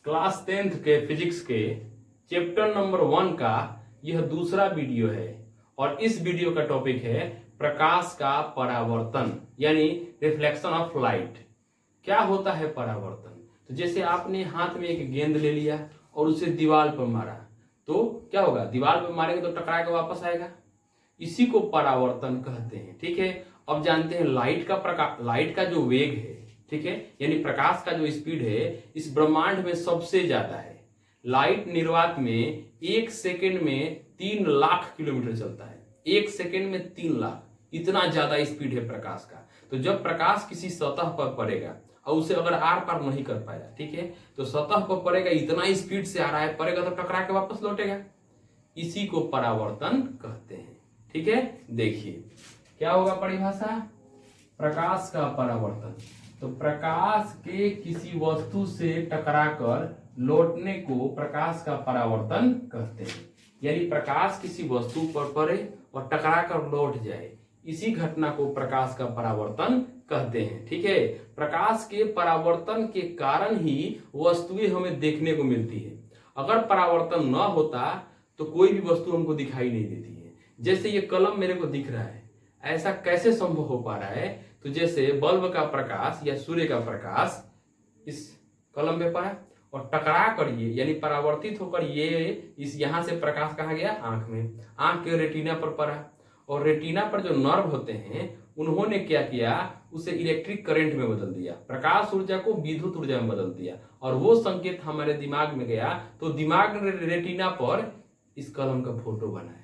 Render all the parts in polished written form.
Class 10th के physics के chapter number 1 का यह दूसरा वीडियो है और इस वीडियो का टॉपिक है प्रकाश का परावर्तन यानी रिफ्लेक्शन ऑफ लाइट। क्या होता है परावर्तन? तो जैसे आपने हाथ में एक गेंद ले लिया और उसे दीवार पर मारा तो क्या होगा? दीवार पर मारेंगे तो टकरा के वापस आएगा, इसी को परावर्तन कहते हैं। ठीक है, अब जानते हैं लाइट का जो वेग है, ठीक है, यानी प्रकाश का जो स्पीड है इस ब्रह्मांड में सबसे ज्यादा है। लाइट निर्वात में 1 सेकेंड में 3 लाख किलोमीटर चलता है। 1 सेकेंड में 3 लाख, इतना ज्यादा स्पीड है प्रकाश का। तो जब प्रकाश किसी सतह पर पड़ेगा और उसे अगर आर पार नहीं कर पाया, ठीक है, तो सतह पर पड़ेगा, इतना स्पीड से आ रहा है, पड़ेगा तो टकरा के वापस लौटेगा, इसी को परावर्तन कहते हैं। ठीक है, देखिए क्या होगा परिभाषा, प्रकाश का परावर्तन। तो प्रकाश के किसी वस्तु से टकराकर लौटने को प्रकाश का परावर्तन कहते हैं। यानी प्रकाश किसी वस्तु पर पड़े और टकराकर लौट जाए, इसी घटना को प्रकाश का परावर्तन कहते हैं। ठीक है, प्रकाश के परावर्तन के कारण ही वस्तुएं हमें देखने को मिलती है। अगर परावर्तन न होता तो कोई भी वस्तु हमको दिखाई नहीं देती है। जैसे ये कलम मेरे को दिख रहा है, ऐसा कैसे संभव हो पा रहा है? तो जैसे बल्ब का प्रकाश या सूर्य का प्रकाश इस कलम में पड़ा और टकरा कर ये यानी परावर्तित होकर ये इस यहां से प्रकाश कहाँ गया? आंख में, आंख के रेटिना पर पड़ा और रेटिना पर जो नर्व होते हैं उन्होंने क्या किया, उसे इलेक्ट्रिक करंट में बदल दिया, प्रकाश ऊर्जा को विद्युत ऊर्जा में बदल दिया और वो संकेत हमारे दिमाग में गया तो दिमाग ने रेटिना पर इस कलम का फोटो बनाया।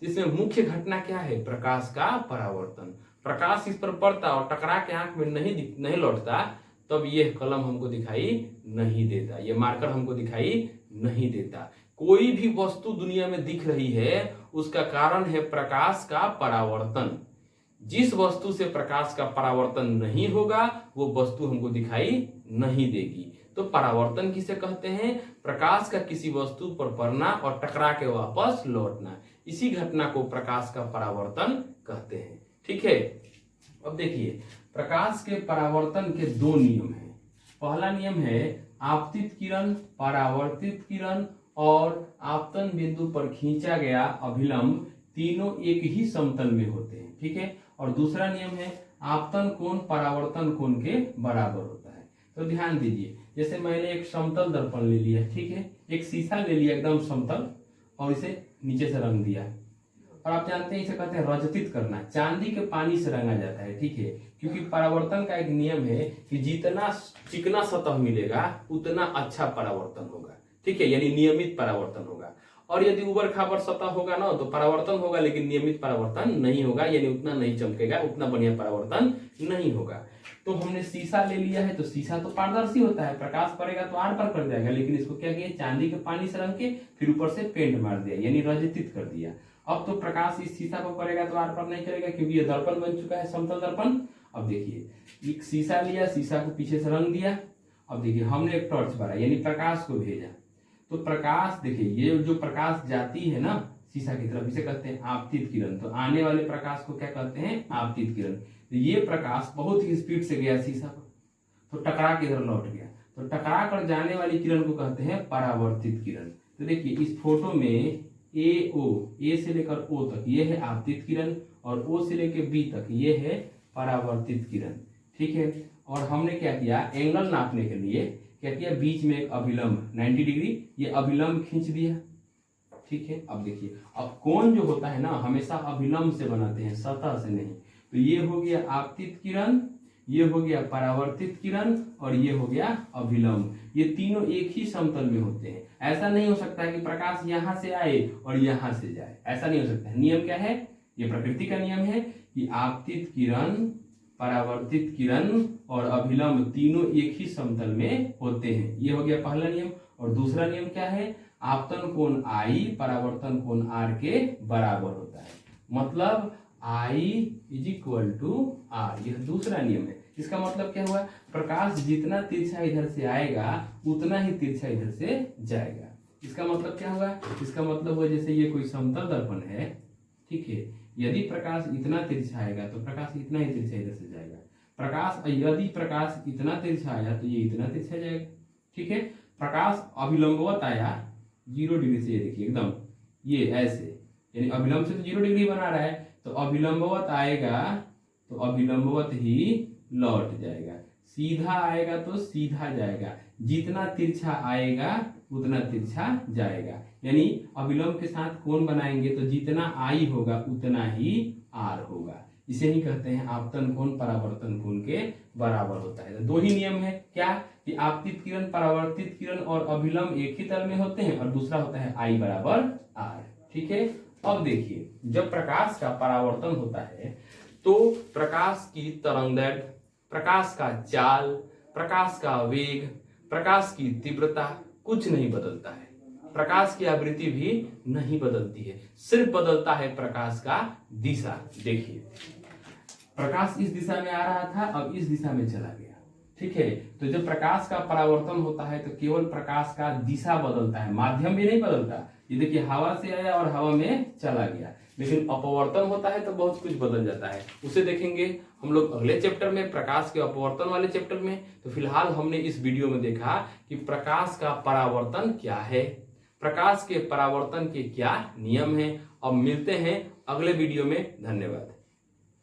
इसमें मुख्य घटना क्या है? प्रकाश का परावर्तन। प्रकाश इस पर पड़ता और टकरा के आंख में नहीं लौटता, तब यह कलम हमको दिखाई नहीं देता, यह मार्कर हमको दिखाई नहीं देता। कोई भी वस्तु दुनिया में दिख रही है उसका कारण है प्रकाश का परावर्तन। जिस वस्तु से प्रकाश का परावर्तन नहीं होगा वो वस्तु हमको दिखाई नहीं देगी। तो परावर्तन किसे कहते हैं? प्रकाश का किसी वस्तु पर पड़ना और टकरा के वापस लौटना, इसी घटना को प्रकाश का परावर्तन कहते हैं। ठीक है, अब देखिए प्रकाश के परावर्तन के 2 नियम हैं। पहला नियम है आपतित किरण, परावर्तित किरण और आपतन बिंदु पर खींचा गया अभिलंब तीनों एक ही समतल में होते हैं। ठीक है, और दूसरा नियम है आपतन कोण परावर्तन कोण के बराबर होता है। तो ध्यान दीजिए, जैसे मैंने एक समतल दर्पण ले लिया, ठीक है, एक शीशा ले लिया एकदम समतल और इसे नीचे से रंग दिया, और आप जानते हैं इसे कहते हैं रजतित करना। चांदी के पानी से रंगा जाता है, ठीक है, क्योंकि परावर्तन का एक नियम है कि जितना चिकना सतह मिलेगा उतना अच्छा परावर्तन होगा। ठीक है, यानी नियमित परावर्तन होगा। और यदि उबड़ खाबड़ सतह होगा ना तो परावर्तन होगा लेकिन नियमित परावर्तन नहीं होगा, यानी उतना नहीं चमकेगा, उतना बढ़िया परावर्तन नहीं होगा। तो हमने शीशा ले लिया है, तो शीशा तो पारदर्शी होता है, प्रकाश पड़ेगा तो आर पार कर जाएगा, लेकिन इसको क्या किया, चांदी के पानी से रंग के फिर ऊपर से पेंट मार दिया, यानी रजतित कर दिया। अब तो प्रकाश इस शीशा पर पड़ेगा तो आर पार नहीं करेगा क्योंकि ये दर्पण बन चुका है, समतल दर्पण। अब देखिए एक शीशा लिया, शीशा को पीछे से रंग दिया। अब देखिए हमने एक टॉर्च मारा यानी प्रकाश को भेजा, तो प्रकाश देखिए ये जो प्रकाश जाती है ना शीशा की तरफ, इसे कहते हैं आपतित किरण। तो आने वाले प्रकाश को क्या कहते हैं? आपतित किरण। तो ये प्रकाश बहुत ही स्पीड से गया शीशा पर तो टकरा के इधर लौट गया, तो टकरा कर जाने वाली किरण को कहते हैं परावर्तित किरण। तो देखिए इस फोटो में ए से लेकर ओ तक ये है आपतित किरण और ओ से लेकर बी तक ये है परावर्तित किरण। ठीक है, और हमने क्या किया, एंगल नापने के लिए क्या किया, बीच में एक अभिलंब 90 डिग्री ये अभिलंब खींच दिया। ठीक है, अब देखिए अब कोण जो होता है ना हमेशा अभिलंब से बनाते हैं, सतह से नहीं। तो ये हो गया आपतित किरण, ये हो गया परावर्तित किरण और ये हो गया अभिलंब। ये तीनों एक ही समतल में होते हैं। ऐसा नहीं हो सकता है कि प्रकाश यहां से आए और यहां से जाए, ऐसा नहीं हो सकता है। नियम क्या है? ये प्रकृति का नियम है कि आपतित किरण, परावर्तित किरण और अभिलंब तीनों एक ही समतल में होते हैं। ये हो गया पहला नियम। और दूसरा नियम क्या है? आपतन कोण I परावर्तन कोण R के बराबर होता है, मतलब I = R। यह दूसरा नियम है। इसका मतलब क्या हुआ, प्रकाश जितना तिरछा इधर से आएगा उतना ही तिरछा इधर से जाएगा। इसका मतलब क्या हुआ, इसका मतलब हुआ जैसे ये कोई समतल दर्पण है, ठीक है, यदि प्रकाश इतना तिरछा आएगा तो प्रकाश इतना ही तिरछा इधर से जाएगा। यदि प्रकाश इतना तिरछा आया तो ये इतना तिरछा जाएगा। ठीक है, प्रकाश अभिलंबवत आया 0 डिग्री से, ये देखिए एकदम ये ऐसे, यानी अभिलंब से तो 0 डिग्री बना रहा है, तो अभिलंबवत आएगा तो अभिलंबवत ही लौट जाएगा, सीधा आएगा तो सीधा जाएगा, जितना तिरछा आएगा उतना तिरछा जाएगा। यानी अभिलंब के साथ कोण बनाएंगे तो जितना आई होगा उतना ही आर होगा। इसे ही कहते हैं आपतन कोण परावर्तन कोण के बराबर होता है। तो दो ही नियम है, क्या कि आपतित किरण, परावर्तित किरण और अभिलंब एक ही तल में होते हैं, और दूसरा होता है आई बराबर आर। ठीक है, अब देखिए जब प्रकाश का परावर्तन होता है तो प्रकाश की तरंगदैर्घ्य, प्रकाश का चाल, प्रकाश का वेग, प्रकाश की तीव्रता कुछ नहीं बदलता है, प्रकाश की आवृत्ति भी नहीं बदलती है, सिर्फ बदलता है प्रकाश का दिशा। देखिए प्रकाश इस दिशा में आ रहा था, अब इस दिशा में चला गया। ठीक है, तो जब प्रकाश का परावर्तन होता है तो केवल प्रकाश का दिशा बदलता है, माध्यम भी नहीं बदलता। ये देखिए हवा से आया और हवा में चला गया, लेकिन अपवर्तन होता है तो बहुत कुछ बदल जाता है। उसे देखेंगे हम लोग अगले चैप्टर में, प्रकाश के अपवर्तन वाले चैप्टर में। तो फिलहाल हमने इस वीडियो में देखा कि प्रकाश का परावर्तन क्या है, प्रकाश के परावर्तन के क्या नियम हैं। अब मिलते हैं अगले वीडियो में। धन्यवाद।